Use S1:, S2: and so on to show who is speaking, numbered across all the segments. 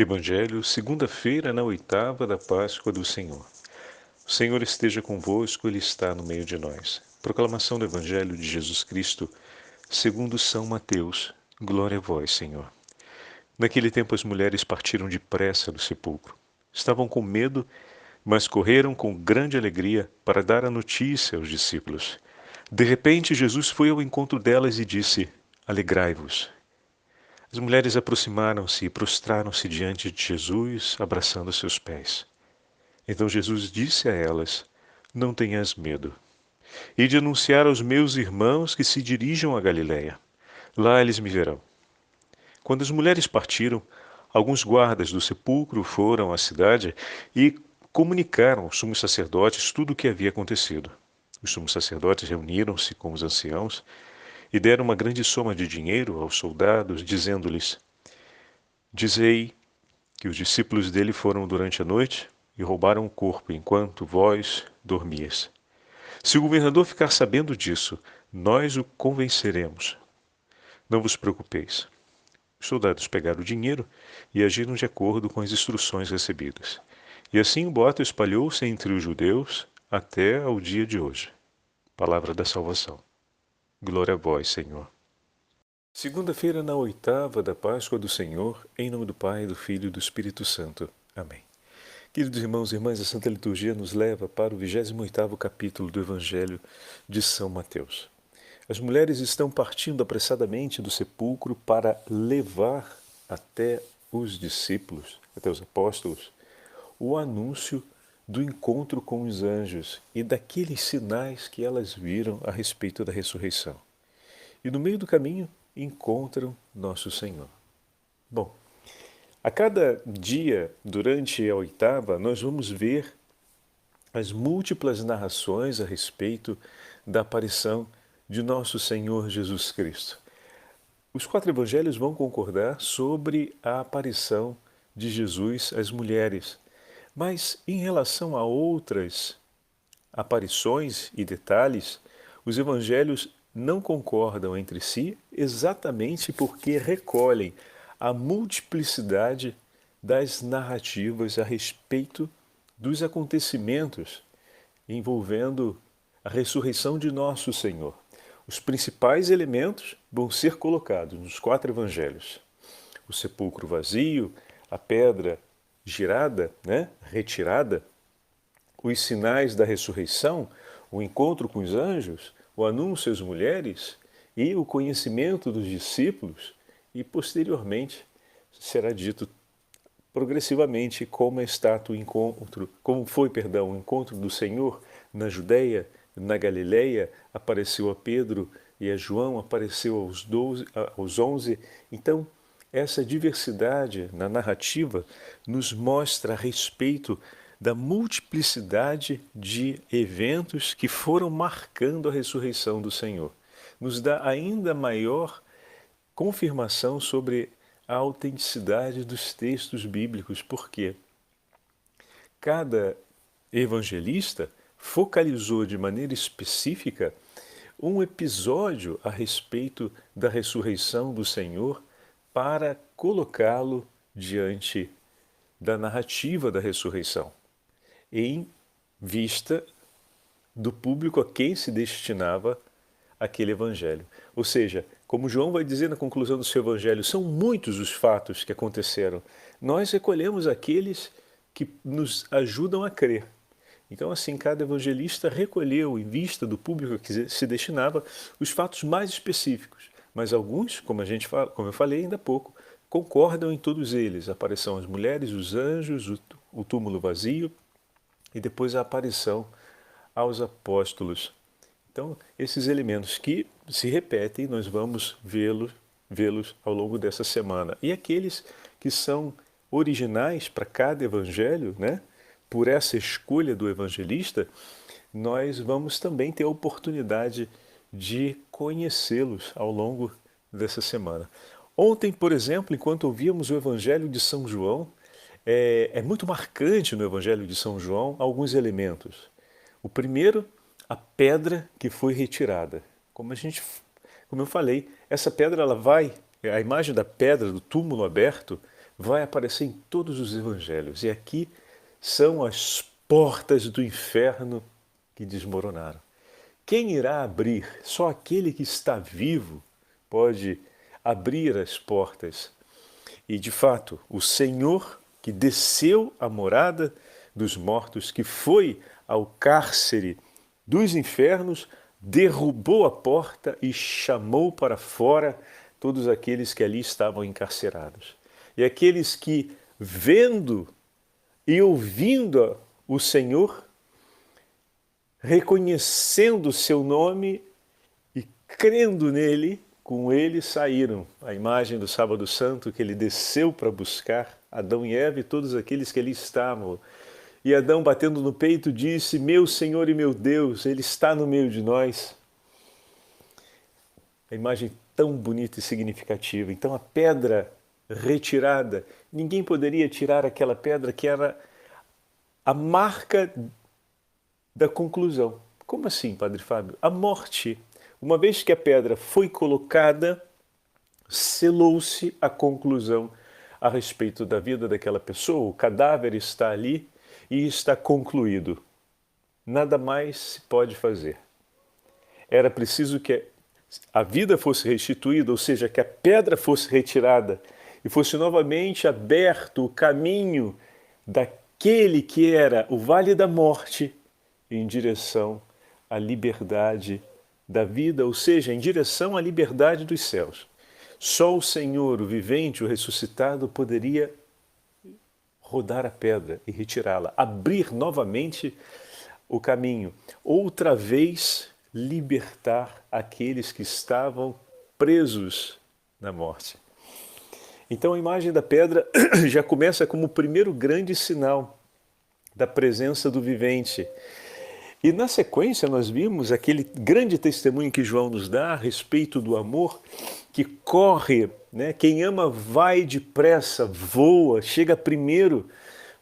S1: Evangelho, segunda-feira, na oitava da Páscoa do Senhor. O Senhor esteja convosco, Ele está no meio de nós. Proclamação do Evangelho de Jesus Cristo, segundo São Mateus. Glória a vós, Senhor. Naquele tempo as mulheres partiram depressa do sepulcro. Estavam com medo, mas correram com grande alegria para dar a notícia aos discípulos. De repente, Jesus foi ao encontro delas e disse: Alegrai-vos. As mulheres aproximaram-se e prostraram-se diante de Jesus, abraçando seus pés. Então Jesus disse a elas: Não tenhas medo. Ide anunciar aos meus irmãos que se dirijam a Galiléia. Lá eles me verão. Quando as mulheres partiram, alguns guardas do sepulcro foram à cidade e comunicaram aos sumos sacerdotes tudo o que havia acontecido. Os sumos sacerdotes reuniram-se com os anciãos e deram uma grande soma de dinheiro aos soldados, dizendo-lhes: Dizei que os discípulos dele foram durante a noite e roubaram o corpo enquanto vós dormias. Se o governador ficar sabendo disso, nós o convenceremos. Não vos preocupeis. Os soldados pegaram o dinheiro e agiram de acordo com as instruções recebidas. E assim o boato espalhou-se entre os judeus até ao dia de hoje. Palavra da salvação. Glória a vós, Senhor. Segunda-feira, na oitava da Páscoa do Senhor, em nome do Pai, do Filho e do Espírito Santo. Amém. Queridos irmãos e irmãs, a Santa Liturgia nos leva para o 28º capítulo do Evangelho de São Mateus. As mulheres estão partindo apressadamente do sepulcro para levar até os discípulos, até os apóstolos, o anúncio do encontro com os anjos e daqueles sinais que elas viram a respeito da ressurreição. E no meio do caminho encontram Nosso Senhor. Bom, a cada dia, durante a oitava, nós vamos ver as múltiplas narrações a respeito da aparição de Nosso Senhor Jesus Cristo. Os 4 evangelhos vão concordar sobre a aparição de Jesus às mulheres, mas em relação a outras aparições e detalhes, os evangelhos não concordam entre si exatamente porque recolhem a multiplicidade das narrativas a respeito dos acontecimentos envolvendo a ressurreição de Nosso Senhor. Os principais elementos vão ser colocados nos 4 evangelhos. O sepulcro vazio, a pedra girada, retirada, os sinais da ressurreição, o encontro com os anjos, o anúncio às mulheres e o conhecimento dos discípulos, e posteriormente será dito progressivamente como foi o encontro do Senhor na Judéia, na Galileia, apareceu a Pedro e a João, apareceu aos 11. Então, essa diversidade na narrativa nos mostra a respeito da multiplicidade de eventos que foram marcando a ressurreição do Senhor. Nos dá ainda maior confirmação sobre a autenticidade dos textos bíblicos, porque cada evangelista focalizou de maneira específica um episódio a respeito da ressurreição do Senhor para colocá-lo diante da narrativa da ressurreição, em vista do público a quem se destinava aquele evangelho. Ou seja, como João vai dizer na conclusão do seu evangelho, são muitos os fatos que aconteceram. Nós recolhemos aqueles que nos ajudam a crer. Então, assim, cada evangelista recolheu, em vista do público que se destinava, os fatos mais específicos. Mas alguns, como eu falei ainda há pouco, concordam em todos eles. A aparição às mulheres, os anjos, o túmulo vazio e depois a aparição aos apóstolos. Então, esses elementos que se repetem, nós vamos vê-los ao longo dessa semana. E aqueles que são originais para cada evangelho, por essa escolha do evangelista, nós vamos também ter a oportunidade de conhecê-los ao longo dessa semana. Ontem, por exemplo, enquanto ouvíamos o Evangelho de São João, é muito marcante no Evangelho de São João alguns elementos. O primeiro, a pedra que foi retirada. Como eu falei, essa pedra a imagem da pedra do túmulo aberto vai aparecer em todos os evangelhos. E aqui são as portas do inferno que desmoronaram. Quem irá abrir? Só aquele que está vivo pode abrir as portas. E, de fato, o Senhor que desceu à morada dos mortos, que foi ao cárcere dos infernos, derrubou a porta e chamou para fora todos aqueles que ali estavam encarcerados. E aqueles que, vendo e ouvindo o Senhor, reconhecendo o seu nome e crendo nele, com ele saíram. A imagem do Sábado Santo, que ele desceu para buscar Adão e Eva e todos aqueles que ali estavam. E Adão, batendo no peito, disse: meu Senhor e meu Deus, ele está no meio de nós. A imagem tão bonita e significativa. Então a pedra retirada, ninguém poderia tirar aquela pedra que era a marca da conclusão. Como assim, Padre Fábio? A morte. Uma vez que a pedra foi colocada, selou-se a conclusão a respeito da vida daquela pessoa. O cadáver está ali e está concluído. Nada mais se pode fazer. Era preciso que a vida fosse restituída, ou seja, que a pedra fosse retirada e fosse novamente aberto o caminho daquele que era o vale da morte em direção à liberdade da vida, ou seja, em direção à liberdade dos céus. Só o Senhor, o vivente, o ressuscitado, poderia rodar a pedra e retirá-la, abrir novamente o caminho, outra vez libertar aqueles que estavam presos na morte. Então a imagem da pedra já começa como o primeiro grande sinal da presença do vivente. E na sequência nós vimos aquele grande testemunho que João nos dá a respeito do amor que corre, né? Quem ama vai depressa, voa, chega primeiro,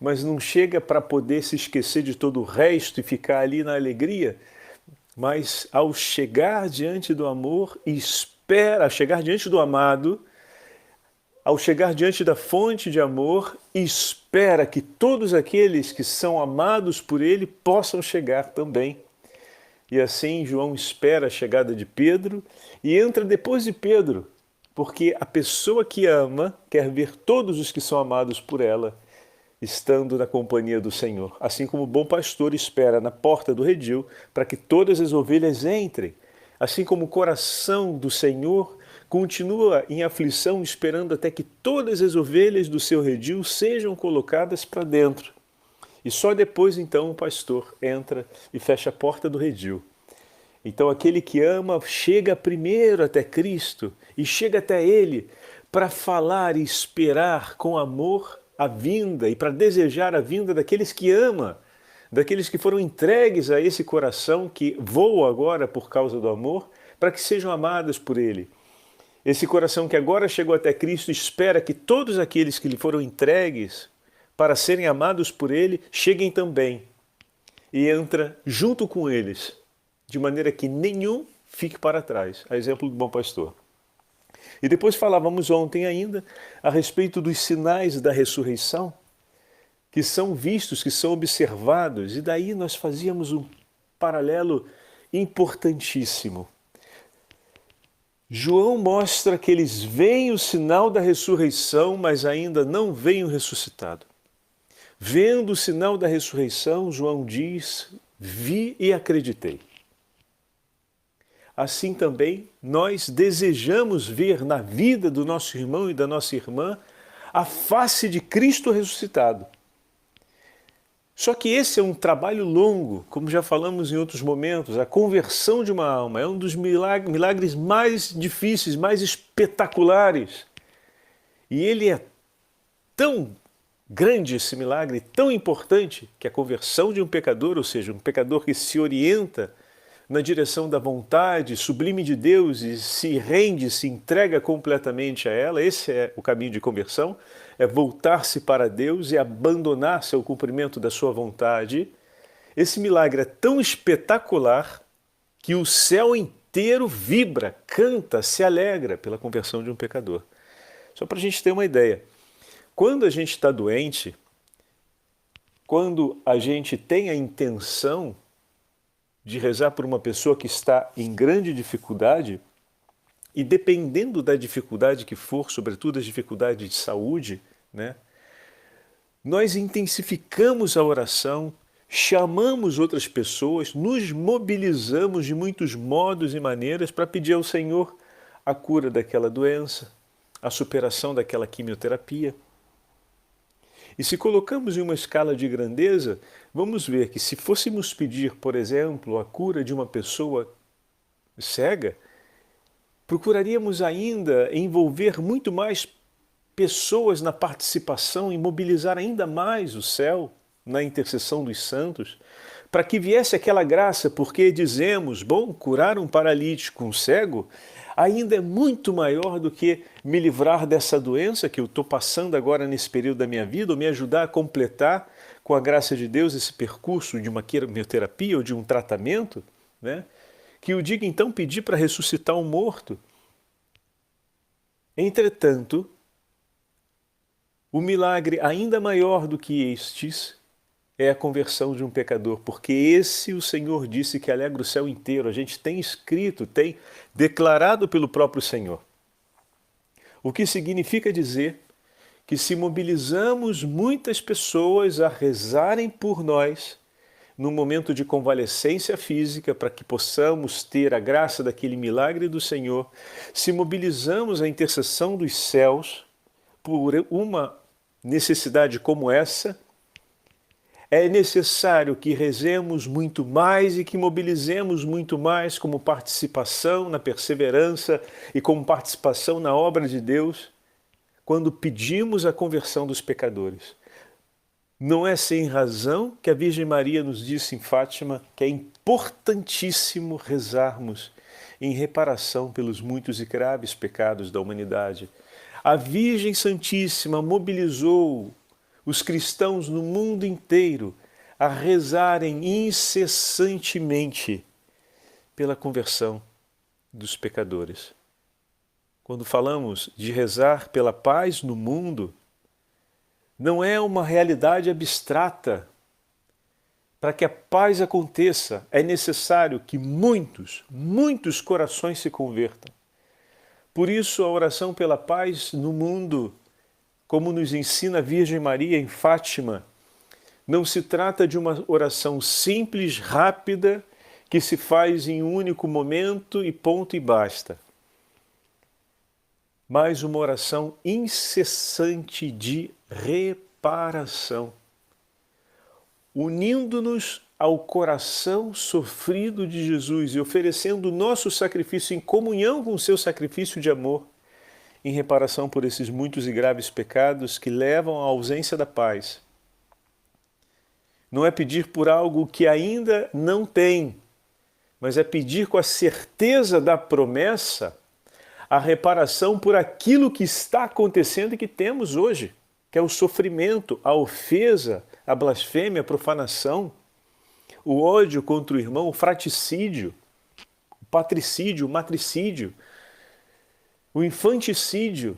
S1: mas não chega para poder se esquecer de todo o resto e ficar ali na alegria, mas ao chegar diante do amor, espera, chegar diante do amado, ao chegar diante da fonte de amor, espera que todos aqueles que são amados por ele possam chegar também. E assim João espera a chegada de Pedro e entra depois de Pedro, porque a pessoa que ama quer ver todos os que são amados por ela estando na companhia do Senhor. Assim como o bom pastor espera na porta do redil para que todas as ovelhas entrem. Assim como o coração do Senhor continua em aflição, esperando até que todas as ovelhas do seu redil sejam colocadas para dentro. E só depois, então, o pastor entra e fecha a porta do redil. Então, aquele que ama chega primeiro até Cristo e chega até Ele para falar e esperar com amor a vinda e para desejar a vinda daqueles que ama, daqueles que foram entregues a esse coração que voa agora por causa do amor, para que sejam amados por Ele. Esse coração que agora chegou até Cristo espera que todos aqueles que lhe foram entregues para serem amados por Ele cheguem também e entra junto com eles, de maneira que nenhum fique para trás, a exemplo do bom pastor. E depois falávamos ontem ainda a respeito dos sinais da ressurreição, que são vistos, que são observados, e daí nós fazíamos um paralelo importantíssimo. João mostra que eles veem o sinal da ressurreição, mas ainda não veem o ressuscitado. Vendo o sinal da ressurreição, João diz: vi e acreditei. Assim também nós desejamos ver na vida do nosso irmão e da nossa irmã a face de Cristo ressuscitado. Só que esse é um trabalho longo, como já falamos em outros momentos. A conversão de uma alma é um dos milagres mais difíceis, mais espetaculares. E ele é tão grande, esse milagre, tão importante, que a conversão de um pecador, ou seja, um pecador que se orienta na direção da vontade sublime de Deus e se rende, se entrega completamente a ela, esse é o caminho de conversão, é voltar-se para Deus e abandonar-se ao cumprimento da sua vontade. Esse milagre é tão espetacular que o céu inteiro vibra, canta, se alegra pela conversão de um pecador. Só para a gente ter uma ideia. Quando a gente está doente, quando a gente tem a intenção de rezar por uma pessoa que está em grande dificuldade, e dependendo da dificuldade que for, sobretudo as dificuldades de saúde, né, nós intensificamos a oração, chamamos outras pessoas, nos mobilizamos de muitos modos e maneiras para pedir ao Senhor a cura daquela doença, a superação daquela quimioterapia. E se colocamos em uma escala de grandeza, vamos ver que se fôssemos pedir, por exemplo, a cura de uma pessoa cega, procuraríamos ainda envolver muito mais pessoas na participação e mobilizar ainda mais o céu na intercessão dos santos, para que viesse aquela graça, porque dizemos, bom, curar um paralítico, um cego, ainda é muito maior do que me livrar dessa doença que eu estou passando agora nesse período da minha vida, ou me ajudar a completar, com a graça de Deus, esse percurso de uma quimioterapia ou de um tratamento, né? Que eu diga então pedir para ressuscitar um morto. Entretanto, o milagre ainda maior do que estes é a conversão de um pecador, porque esse o Senhor disse que alegra o céu inteiro. A gente tem escrito, tem declarado pelo próprio Senhor. O que significa dizer que se mobilizamos muitas pessoas a rezarem por nós, num momento de convalescência física, para que possamos ter a graça daquele milagre do Senhor, se mobilizamos a intercessão dos céus por uma necessidade como essa, é necessário que rezemos muito mais e que mobilizemos muito mais como participação na perseverança e como participação na obra de Deus, quando pedimos a conversão dos pecadores. Não é sem razão que a Virgem Maria nos disse em Fátima que é importantíssimo rezarmos em reparação pelos muitos e graves pecados da humanidade. A Virgem Santíssima mobilizou os cristãos no mundo inteiro a rezarem incessantemente pela conversão dos pecadores. Quando falamos de rezar pela paz no mundo, não é uma realidade abstrata. Para que a paz aconteça, é necessário que muitos corações se convertam. Por isso, a oração pela paz no mundo, como nos ensina a Virgem Maria em Fátima, não se trata de uma oração simples, rápida, que se faz em um único momento e ponto e basta. Mas uma oração incessante de reparação, unindo-nos ao coração sofrido de Jesus e oferecendo o nosso sacrifício em comunhão com o seu sacrifício de amor, em reparação por esses muitos e graves pecados que levam à ausência da paz. Não é pedir por algo que ainda não tem, mas é pedir com a certeza da promessa a reparação por aquilo que está acontecendo e que temos hoje, que é o sofrimento, a ofensa, a blasfêmia, a profanação, o ódio contra o irmão, o fratricídio, o patricídio, o matricídio, o infanticídio,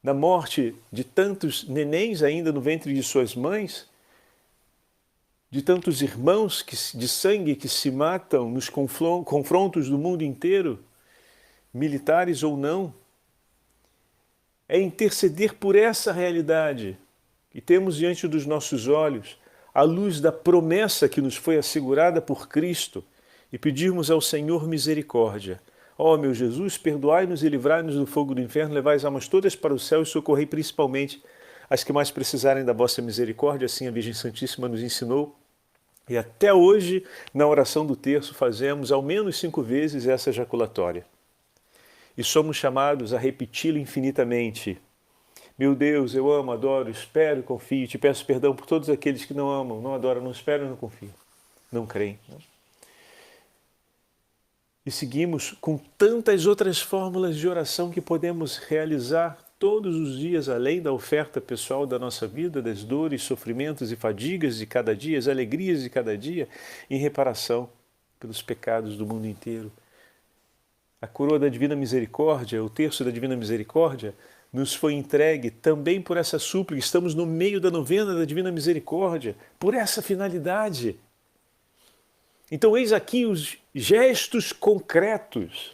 S1: na morte de tantos nenéns ainda no ventre de suas mães, de tantos irmãos de sangue que se matam nos confrontos do mundo inteiro, militares ou não. É interceder por essa realidade que temos diante dos nossos olhos, à luz da promessa que nos foi assegurada por Cristo, e pedirmos ao Senhor misericórdia. Ó meu Jesus, perdoai-nos e livrai-nos do fogo do inferno, levai as almas todas para o céu e socorrei principalmente as que mais precisarem da vossa misericórdia. Assim a Virgem Santíssima nos ensinou. E até hoje, na oração do terço, fazemos ao menos 5 vezes essa ejaculatória. E somos chamados a repeti-lo infinitamente. Meu Deus, eu amo, adoro, espero e confio. Te peço perdão por todos aqueles que não amam, não adoram, não esperam e não confiam. Não creem. Não. E seguimos com tantas outras fórmulas de oração que podemos realizar todos os dias, além da oferta pessoal da nossa vida, das dores, sofrimentos e fadigas de cada dia, as alegrias de cada dia, em reparação pelos pecados do mundo inteiro. A coroa da Divina Misericórdia, o terço da Divina Misericórdia, nos foi entregue também por essa súplica. Estamos no meio da novena da Divina Misericórdia, por essa finalidade. Então, eis aqui os gestos concretos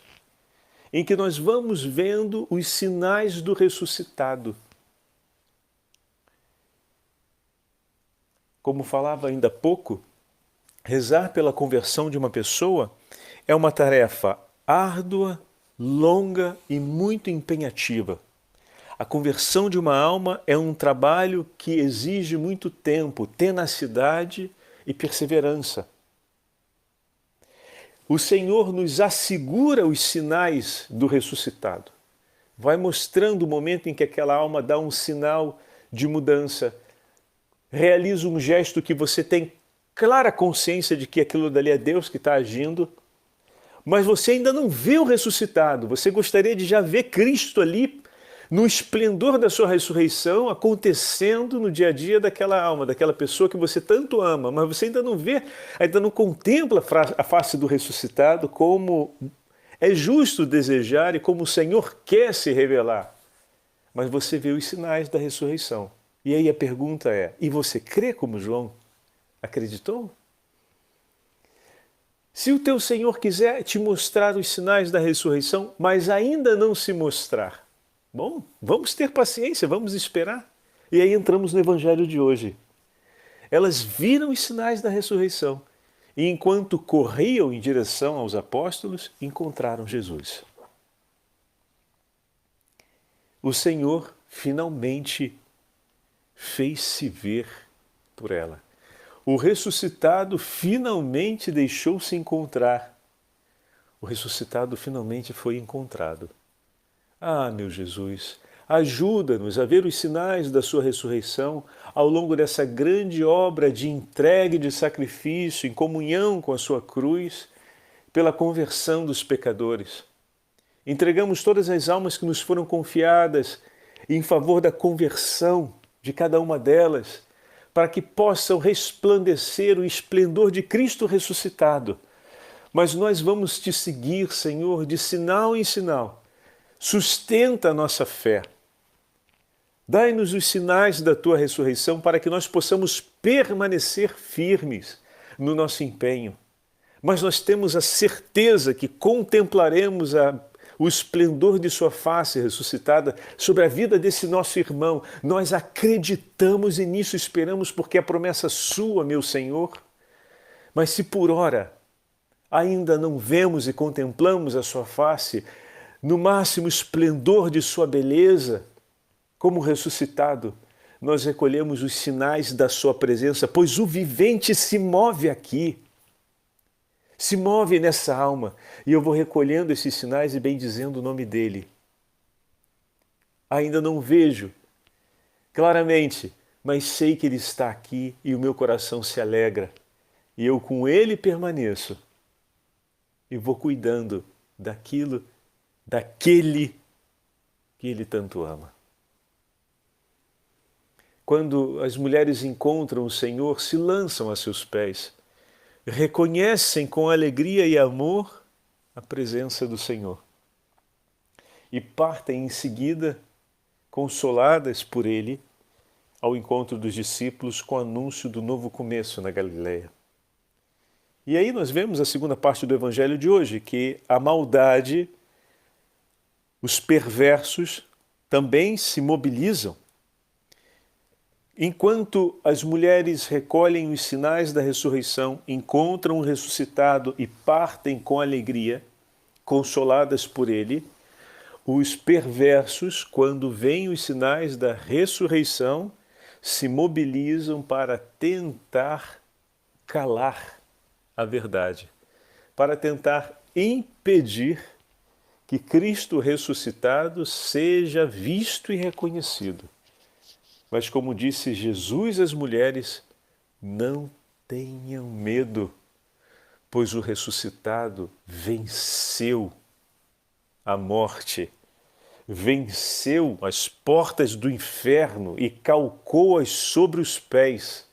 S1: em que nós vamos vendo os sinais do ressuscitado. Como falava ainda há pouco, rezar pela conversão de uma pessoa é uma tarefa árdua, longa e muito empenhativa. A conversão de uma alma é um trabalho que exige muito tempo, tenacidade e perseverança. O Senhor nos assegura os sinais do ressuscitado. Vai mostrando o momento em que aquela alma dá um sinal de mudança, realiza um gesto que você tem clara consciência de que aquilo dali é Deus que está agindo, mas você ainda não vê o ressuscitado. Você gostaria de já ver Cristo ali no esplendor da sua ressurreição acontecendo no dia a dia daquela alma, daquela pessoa que você tanto ama, mas você ainda não vê, ainda não contempla a face do ressuscitado como é justo desejar e como o Senhor quer se revelar. Mas você vê os sinais da ressurreição. E aí a pergunta é, e você crê como João acreditou? Se o teu Senhor quiser te mostrar os sinais da ressurreição, mas ainda não se mostrar, bom, vamos ter paciência, vamos esperar. E aí entramos no Evangelho de hoje. Elas viram os sinais da ressurreição e enquanto corriam em direção aos apóstolos, encontraram Jesus. O Senhor finalmente fez-se ver por ela. O ressuscitado finalmente deixou-se encontrar. O ressuscitado finalmente foi encontrado. Ah, meu Jesus, ajuda-nos a ver os sinais da sua ressurreição ao longo dessa grande obra de entrega e de sacrifício em comunhão com a sua cruz, pela conversão dos pecadores. Entregamos todas as almas que nos foram confiadas em favor da conversão de cada uma delas, para que possam resplandecer o esplendor de Cristo ressuscitado. Mas nós vamos te seguir, Senhor, de sinal em sinal. Sustenta a nossa fé. Dai-nos os sinais da tua ressurreição para que nós possamos permanecer firmes no nosso empenho. Mas nós temos a certeza que contemplaremos o esplendor de sua face ressuscitada sobre a vida desse nosso irmão. Nós acreditamos e nisso esperamos porque é promessa sua, meu Senhor. Mas se por ora ainda não vemos e contemplamos a sua face no máximo esplendor de sua beleza, como ressuscitado, nós recolhemos os sinais da sua presença, pois o vivente se move aqui. Se move nessa alma, e eu vou recolhendo esses sinais e bendizendo o nome dele. Ainda não vejo claramente, mas sei que ele está aqui e o meu coração se alegra. E eu com ele permaneço e vou cuidando daquele que ele tanto ama. Quando as mulheres encontram o Senhor, se lançam a seus pés, reconhecem com alegria e amor a presença do Senhor e partem em seguida, consoladas por Ele, ao encontro dos discípulos com o anúncio do novo começo na Galileia. E aí nós vemos a segunda parte do Evangelho de hoje, que a maldade, os perversos também se mobilizam. Enquanto as mulheres recolhem os sinais da ressurreição, encontram o ressuscitado e partem com alegria, consoladas por ele, os perversos, quando veem os sinais da ressurreição, se mobilizam para tentar calar a verdade, para tentar impedir que Cristo ressuscitado seja visto e reconhecido. Mas como disse Jesus às mulheres, não tenham medo, pois o ressuscitado venceu a morte, venceu as portas do inferno e calcou-as sobre os pés.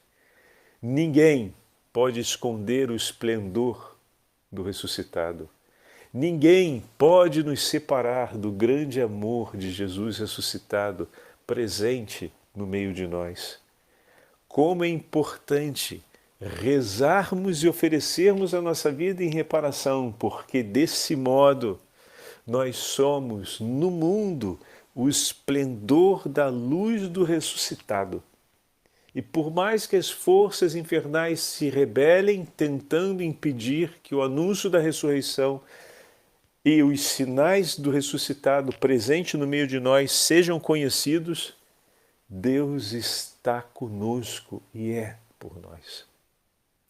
S1: Ninguém pode esconder o esplendor do ressuscitado. Ninguém pode nos separar do grande amor de Jesus ressuscitado, presente no meio de nós. Como é importante rezarmos e oferecermos a nossa vida em reparação, porque desse modo nós somos no mundo o esplendor da luz do ressuscitado. E por mais que as forças infernais se rebelem, tentando impedir que o anúncio da ressurreição e os sinais do ressuscitado presente no meio de nós sejam conhecidos, Deus está conosco e é por nós.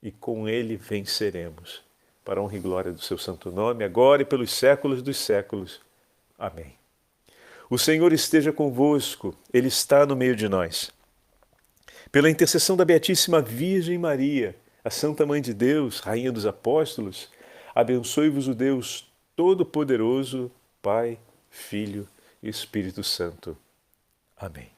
S1: E com Ele venceremos, para a honra e glória do seu santo nome, agora e pelos séculos dos séculos. Amém. O Senhor esteja convosco, Ele está no meio de nós. Pela intercessão da Beatíssima Virgem Maria, a Santa Mãe de Deus, Rainha dos Apóstolos, abençoe-vos o Deus Todo-Poderoso, Pai, Filho e Espírito Santo. Amém.